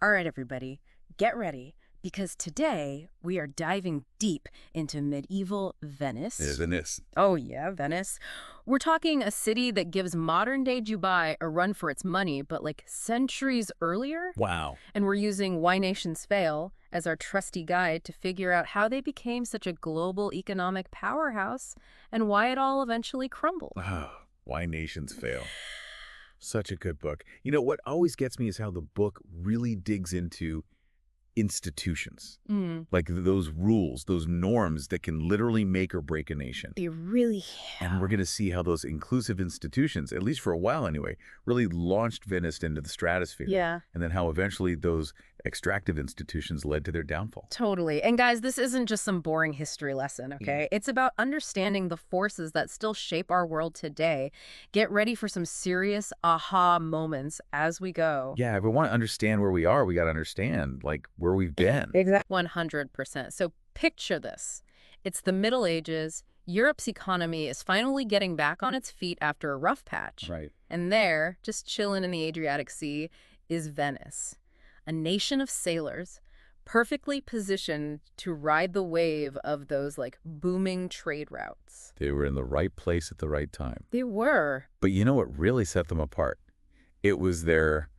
All right, everybody, get ready, because today we are diving deep into medieval Venice. Venice. Oh, yeah, Venice. We're talking a city that gives modern-day Dubai a run for its money, but like centuries earlier. Wow. And we're using Why Nations Fail as our trusty guide to figure out how they became such a global economic powerhouse and why it all eventually crumbled. Oh, Why Nations Fail. Such a good book. You know, what always gets me is how the book really digs into institutions. Mm, Like those rules, those norms that can literally make or break a nation. they really And we're going to see how those inclusive institutions, at least for a while anyway, really launched Venice into the stratosphere. Yeah. And then how eventually those extractive institutions led to their downfall. Totally. And guys, this isn't just some boring history lesson, okay? It's about understanding the forces that still shape our world today. Get ready for some serious aha moments as we go. Yeah, if we want to understand where we are, we got to understand, like, where we've been. Exactly. 100%. So picture this. It's the Middle Ages. Europe's economy is finally getting back on its feet after a rough patch. Right. And there, just chilling in the Adriatic Sea, is Venice, a nation of sailors, perfectly positioned to ride the wave of those like booming trade routes. They were in the right place at the right time. They were. But you know what really set them apart? It was their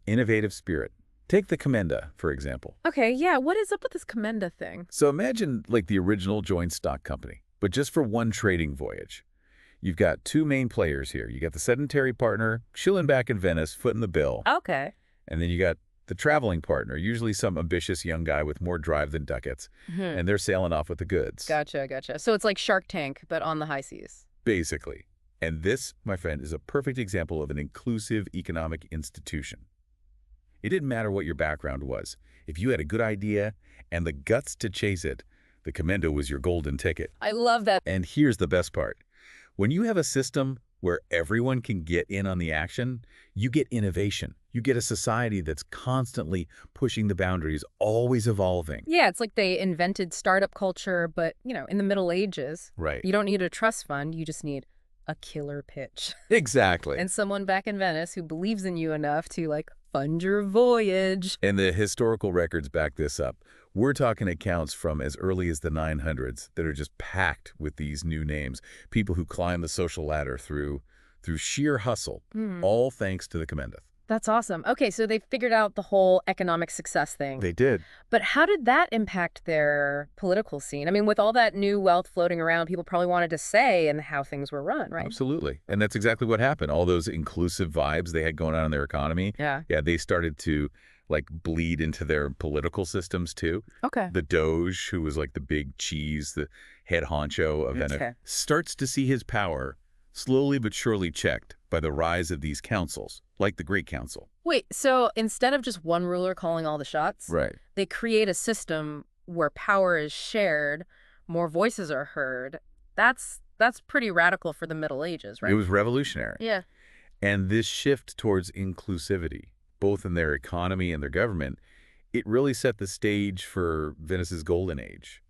innovative spirit. Take the Commenda, for example. Okay, yeah, what is up with this Commenda thing? So imagine like the original joint stock company, but just for one trading voyage. You've got two main players here. You got the sedentary partner, chilling back in Venice, footing the bill. Okay. And then you got the traveling partner, usually some ambitious young guy with more drive than ducats. And they're sailing off with the goods. Gotcha, gotcha. So it's like Shark Tank, but on the high seas. Basically. And this, my friend, is a perfect example of an inclusive economic institution. It didn't matter what your background was. If you had a good idea and the guts to chase it, the Commenda was your golden ticket. I love that. And here's the best part. When you have a system where everyone can get in on the action, you get innovation. You get a society that's constantly pushing the boundaries, always evolving. Yeah, it's like they invented startup culture, but, in the Middle Ages. Right. You don't need a trust fund, you just need a killer pitch. Exactly. And someone back in Venice who believes in you enough to, fund your voyage. And the historical records back this up. We're talking accounts from as early as the 900s that are just packed with these new names, people who climb the social ladder through sheer hustle, all thanks to the Commenda. That's awesome. Okay, so they figured out the whole economic success thing. They did. But how did that impact their political scene? I mean, with all that new wealth floating around, people probably wanted to say in how things were run, right? Absolutely. And that's exactly what happened. All those inclusive vibes they had going on in their economy, Yeah, they started to bleed into their political systems too. Okay. The Doge, who was like the big cheese, the head honcho of Venice, Okay. starts to see his power slowly but surely checked by the rise of these councils, like the Great Council. Wait, so instead of just one ruler calling all the shots, Right. they create a system where power is shared, more voices are heard. That's pretty radical for the Middle Ages, right? It was revolutionary. Yeah. And this shift towards inclusivity, both in their economy and their government, it really set the stage for Venice's golden age.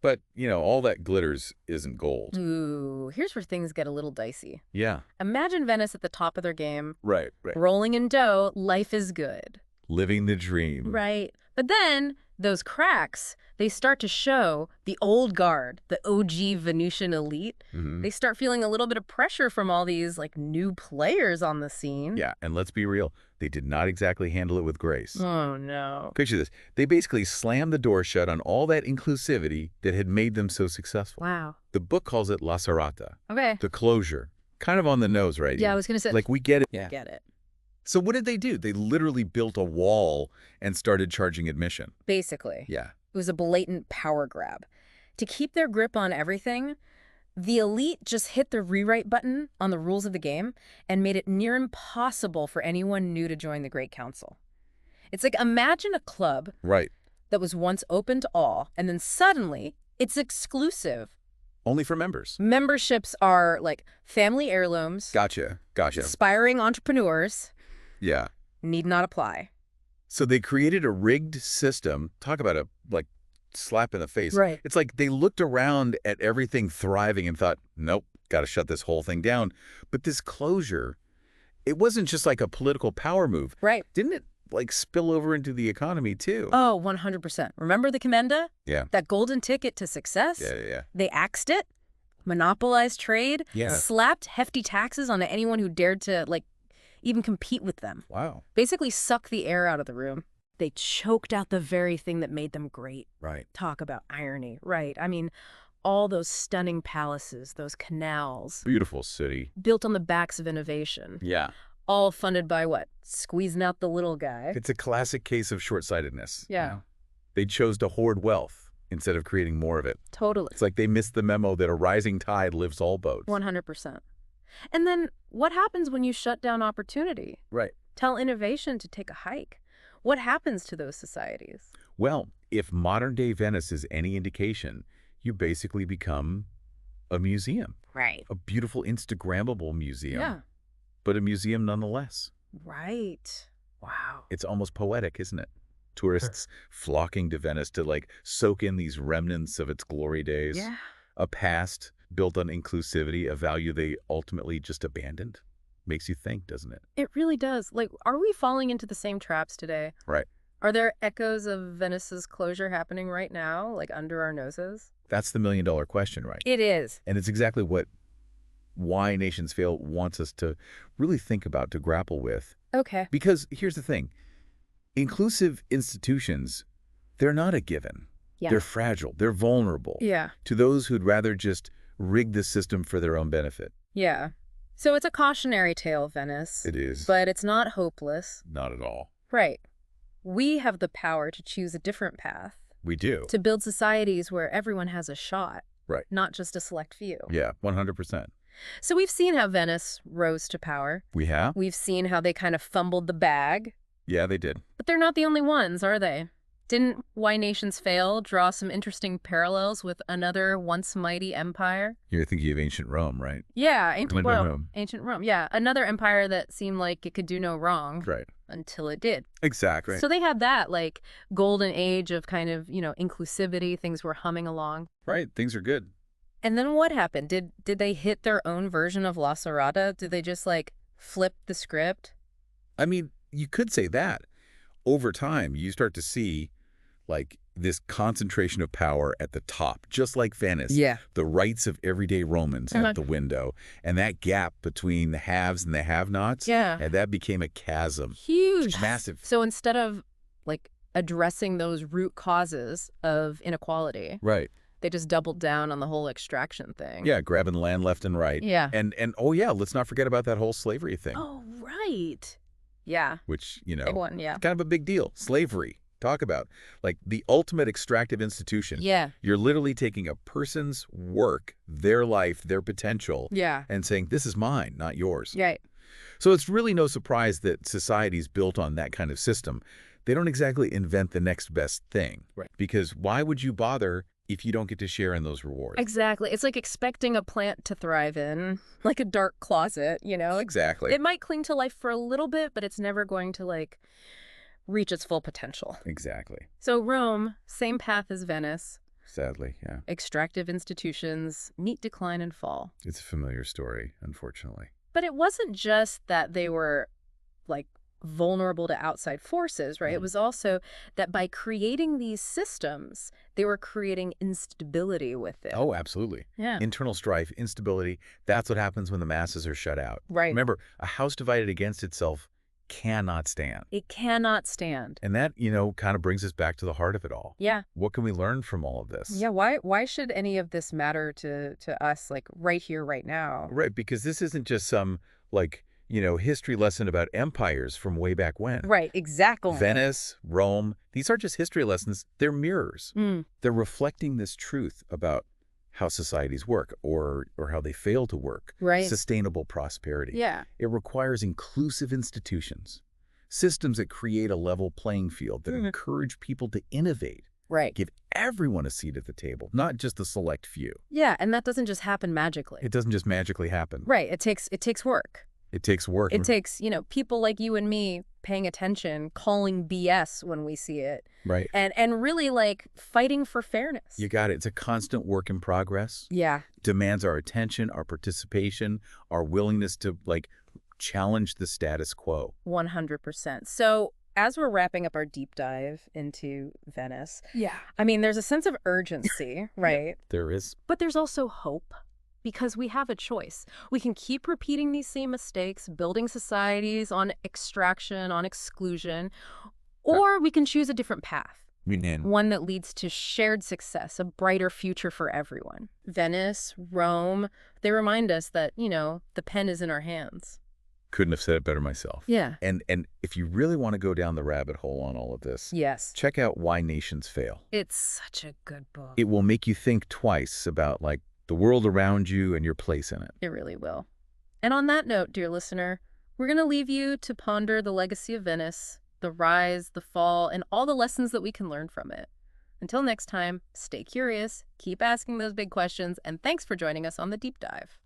But, all that glitters isn't gold. Ooh, here's where things get a little dicey. Yeah. Imagine Venice at the top of their game, Right. rolling in dough, life is good. Living the dream. Right. But then those cracks, they start to show. The old guard, the OG Venetian elite, Mhm. they start feeling a little bit of pressure from all these new players on the scene. Yeah, and let's be real, they did not exactly handle it with grace. Oh, no. Picture this. They basically slammed the door shut on all that inclusivity that had made them so successful. Wow. The book calls it La Serrata, Okay. the closure. Kind of on the nose, right? Yeah, I was going to say. Like, we get it. Yeah. Get it. So what did they do? They literally built a wall and started charging admission. Basically. Yeah. It was a blatant power grab. To keep their grip on everything, the elite just hit the rewrite button on the rules of the game and made it near impossible for anyone new to join the Great Council. It's like, imagine a club Right. that was once open to all, and then suddenly it's exclusive. Only for members. Memberships are like family heirlooms, Gotcha. aspiring entrepreneurs, Yeah. need not apply. So they created a rigged system. Talk about a, slap in the face. Right. It's like they looked around at everything thriving and thought, nope, got to shut this whole thing down. But this closure, it wasn't just like a political power move. Right. Didn't it like spill over into the economy too. Oh, 100%. Remember the Commenda? Yeah. That golden ticket to success? Yeah. They axed it, monopolized trade, Yeah. slapped hefty taxes on anyone who dared to, like, even compete with them. Wow. Basically suck the air out of the room. They choked out the very thing that made them great. Right. Talk about irony. Right. I mean, all those stunning palaces, those canals, Beautiful city. built on the backs of innovation. Yeah. All funded by what? Squeezing out the little guy. It's a classic case of short-sightedness. Yeah. You know? They chose to hoard wealth instead of creating more of it. Totally. It's like they missed the memo that a rising tide lifts all boats. 100%. And then what happens when you shut down opportunity? Right. Tell innovation to take a hike. What happens to those societies? Well, if modern-day Venice is any indication, you basically become a museum. Right. A beautiful Instagrammable museum. Yeah. But a museum nonetheless. Right. Wow. It's almost poetic, isn't it? Tourists flocking to Venice to like soak in these remnants of its glory days. Yeah. A past built on inclusivity, a value they ultimately just abandoned. Makes you think, doesn't it? It really does. Like, are we falling into the same traps today? Right. Are there echoes of Venice's closure happening right now, like under our noses? That's the million-dollar question, right? It is. And it's exactly what Why Nations Fail wants us to really think about, to grapple with. Okay. Because here's the thing. Inclusive institutions, they're not a given. Yeah. They're fragile. They're vulnerable Yeah. to those who'd rather just rig the system for their own benefit. Yeah. So it's a cautionary tale, Venice. It is. But it's not hopeless. Not at all. Right. We have the power to choose a different path, We do. to build societies where everyone has a shot. Right. Not just a select few. Yeah, 100%. So we've seen how Venice rose to power. We have? We've seen how they kind of fumbled the bag. Yeah, they did. But they're not the only ones, are they? Didn't Why Nations Fail draw some interesting parallels with another once mighty empire? You're thinking of ancient Rome, right? Yeah, Ancient Rome. ancient Rome. Yeah, another empire that seemed like it could do no wrong Right. until it did. Exactly. So they had that, like, golden age of kind of, inclusivity. Things were humming along. Right. Things are good. And then what happened? Did they hit their own version of La Serrata? Did they just, like, flip the script? I mean, you could say that. Over time, you start to see, like, this concentration of power at the top, just like Venice. Yeah. The rights of everyday Romans out the window. And that gap between the haves and the have-nots, Yeah. and that became a chasm. Huge. Just massive. So instead of, like, addressing those root causes of inequality, Right. they just doubled down on the whole extraction thing. Yeah, grabbing land left and right. Yeah. And oh yeah, let's not forget about that whole slavery thing, Oh, right. Yeah. which, Big one, yeah. kind of a big deal. Slavery. Talk about, like, the ultimate extractive institution. Yeah. You're literally taking a person's work, their life, their potential, Yeah. and saying, this is mine, not yours. Right. So it's really no surprise that societies built on that kind of system, they don't exactly invent the next best thing. Right. Because why would you bother if you don't get to share in those rewards? Exactly. It's like expecting a plant to thrive in, like a dark closet, Exactly. It might cling to life for a little bit, but it's never going to, like, reach its full potential. Exactly. So Rome, same path as Venice. Sadly, yeah. Extractive institutions, neat decline and fall. It's a familiar story, unfortunately. But it wasn't just that they were, like, vulnerable to outside forces, right? It was also that by creating these systems, they were creating instability with it. Oh, absolutely. Yeah. Internal strife, instability, that's what happens when the masses are shut out. Right. Remember, a house divided against itself cannot stand. It cannot stand. And that, kind of brings us back to the heart of it all. Yeah. What can we learn from all of this? Yeah, why should any of this matter to us, like, right here, right now? Right, because this isn't just some, like, history lesson about empires from way back when. Right, exactly. Venice, Rome, these aren't just history lessons, they're mirrors. Mm. They're reflecting this truth about how societies work or how they fail to work. Right. Sustainable prosperity. Yeah. It requires inclusive institutions, systems that create a level playing field, that encourage people to innovate. Right. Give everyone a seat at the table, not just the select few. Yeah, and that doesn't just happen magically. It doesn't just magically happen. Right, it takes work. It takes work. It takes, people like you and me paying attention, calling BS when we see it. Right. And really, like, fighting for fairness. You got it. It's a constant work in progress. Yeah. Demands our attention, our participation, our willingness to, like, challenge the status quo. 100%. So as we're wrapping up our deep dive into Venice, Yeah. I mean, there's a sense of urgency, Yep. right? There is. But there's also hope because we have a choice. We can keep repeating these same mistakes, building societies on extraction, on exclusion, or we can choose a different path. One that leads to shared success, a brighter future for everyone. Venice, Rome, they remind us that, the pen is in our hands. Couldn't have said it better myself. Yeah. And if you really want to go down the rabbit hole on all of this, Yes. check out Why Nations Fail. It's such a good book. It will make you think twice about, like, the world around you and your place in it. It really will. And on that note, dear listener, we're going to leave you to ponder the legacy of Venice, the rise, the fall, and all the lessons that we can learn from it. Until next time, stay curious, keep asking those big questions, and thanks for joining us on the Deep Dive.